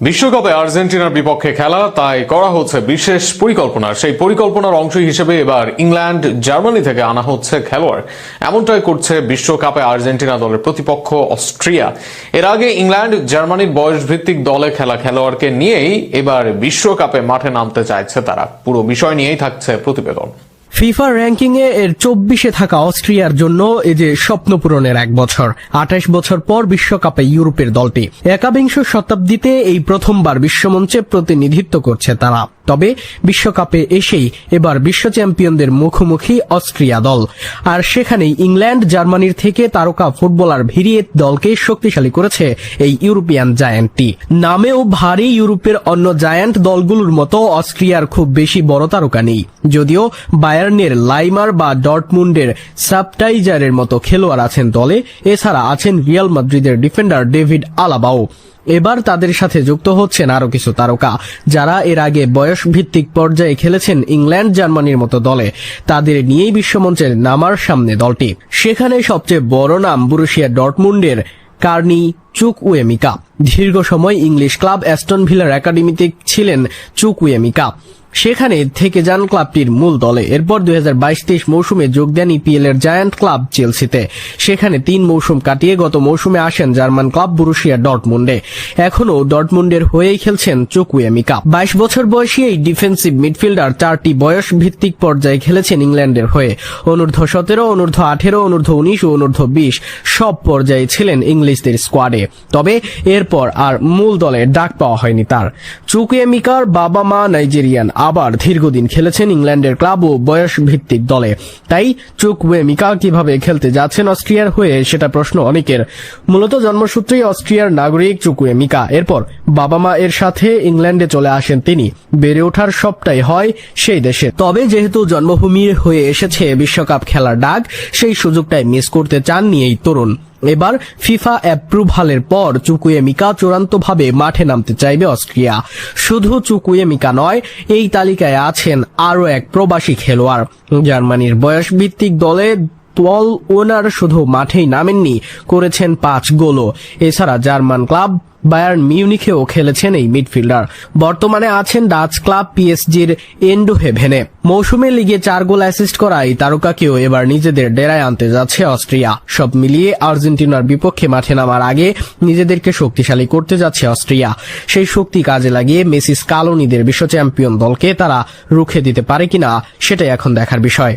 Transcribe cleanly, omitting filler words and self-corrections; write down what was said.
বিশ্বকাপে আর্জেন্টিনার বিপক্ষে খেলা, তাই করা হচ্ছে বিশেষ পরিকল্পনা। সেই পরিকল্পনার অংশ হিসেবে এবার ইংল্যান্ড জার্মানি থেকে আনা হচ্ছে খেলোয়াড়। এমনটাই করছে বিশ্বকাপে আর্জেন্টিনা দলের প্রতিপক্ষ অস্ট্রিয়া। এর আগে ইংল্যান্ড জার্মানির বয়সভিত্তিক দলে খেলা খেলোয়াড়কে নিয়েই এবার বিশ্বকাপে মাঠে নামতে চাইছে তারা। পুরো বিষয় নিয়েই থাকছে প্রতিবেদন। ফিফা র্যাঙ্কিংয়ে এর 24-এ থাকা অস্ট্রিয়ার জন্য এ যে স্বপ্ন পূরণের এক বছর। 28 বছর পর বিশ্বকাপে ইউরোপের দলটি একবিংশ শতাব্দীতে এই প্রথমবার বিশ্বমঞ্চে প্রতিনিধিত্ব করছে তারা। তবে বিশ্বকাপে এসেই এবার বিশ্ব চ্যাম্পিয়নদের মুখোমুখি অস্ট্রিয়া দল, আর সেখানেই ইংল্যান্ড জার্মানির থেকে তারকা ফুটবলার ভিড়িয়ে দলকে শক্তিশালী করেছে এই ইউরোপিয়ান জায়ান্টটি। নামেও ভারী ইউরোপের অন্য জায়ান্ট দলগুলোর মতো অস্ট্রিয়ার খুব বেশি বড় তারকা নেই, যদিও বায়ার্নের লাইমার বা ডর্টমুন্ডের সাবটাইজারের মতো খেলোয়াড় আছেন দলে। এছাড়া আছেন রিয়াল মাদ্রিদের ডিফেন্ডার ডেভিড আলাবাও। এবার তাদের সাথে যুক্ত হচ্ছেন আরো কিছু তারকা যারা এর আগে বয়স ভিত্তিক পর্যায়ে খেলেছেন ইংল্যান্ড জার্মানির মতো দলে। তাদের নিয়েই বিশ্বমঞ্চে নামার সামনে দলটি। সেখানে সবচেয়ে বড় নাম বরুসিয়া ডর্টমুন্ডের কার্নি চুকউয়েমিকা। দীর্ঘ সময় ইংলিশ ক্লাব অ্যাস্টন ভিলার একাডেমিতে ছিলেন চুকউয়েমিকা। সেখানে থেকে যান ক্লাবটির মূল দলে। এরপর 2022-23 মৌসুমে যোগ দেন ইপিএল এর জায়ান্ট ক্লাব চেলসিতে। সেখানে 3 মৌসুম কাটিয়ে গত মৌসুমে আসেন জার্মান ক্লাব বরুসিয়া ডর্টমুন্ডে। এখনও ডর্টমুন্ডের হয়েই খেলছেন চুকউয়েমিকা। 22 বছর বয়সী এই ডিফেন্সিভ মিডফিল্ডার 4টি বয়স ভিত্তিক পর্যায়ে খেলেছেন ইংল্যান্ডের হয়ে। অনূর্ধ্ব-17, অনূর্ধ্ব-18, অনূর্ধ্ব-19 ও অনূর্ধ্ব-20 সব পর্যায়ে ছিলেন ইংলিশদের স্কোয়াডে। তবে এরপর আর মূল দলে ডাক পাওয়া হয়নি তার। চুকউয়েমিকার বাবা মা নাইজেরিয়ান, আবার দীর্ঘদিন খেলেছেন ইংল্যান্ডের ক্লাব ও বয়স ভিত্তিক দলে। তাই চুকউয়েমিকা কিভাবে খেলতে যাচ্ছেন অস্ট্রিয়ার হয়ে, সেটা প্রশ্ন অনেকের। মূলত জন্মসূত্রেই অস্ট্রিয়ার নাগরিক চুকউয়েমিকা। এরপর বাবা মা এর সাথে ইংল্যান্ডে চলে আসেন তিনি। বেড়ে ওঠার সবটাই হয় সেই দেশে। তবে যেহেতু জন্মভূমির হয়ে এসেছে বিশ্বকাপ খেলার ডাক, সেই সুযোগটাই মিস করতে চাননি এই তরুণ। এবার ফিফা অ্যাপ্রুভালের পর চুকউয়েমিকা চূড়ান্তভাবে মাঠে নামতে চাইবে অস্ট্রিয়া। শুধু চুকউয়েমিকা নয়, এই তালিকায় আছেন আরও এক প্রবাসী খেলোয়াড়। জার্মানির বয়সভিত্তিক দলে দল ওনার শুধু মাঠেই নামেননি, করেছেন 5 গোলও। এছাড়া জার্মান ক্লাব বায়ার্ন মিউনিখেও খেলেছেন এই মিডফিল্ডার। বর্তমানে আছেন ডাচ ক্লাব পিএসজির এন্ডোহেভেনে। মৌসুমে লিগে 4 গোল অ্যাসিস্ট করা এই তারকাকেও এবার নিজেদের ডেরায় আনতে যাচ্ছে অস্ট্রিয়া। সব মিলিয়ে আর্জেন্টিনার বিপক্ষে মাঠে নামার আগে নিজেদেরকে শক্তিশালী করতে যাচ্ছে অস্ট্রিয়া। সেই শক্তি কাজে লাগিয়ে মেসি স্কালোনিদের বিশ্ব চ্যাম্পিয়ন দলকে তারা রুখে দিতে পারে কিনা, সেটাই এখন দেখার বিষয়।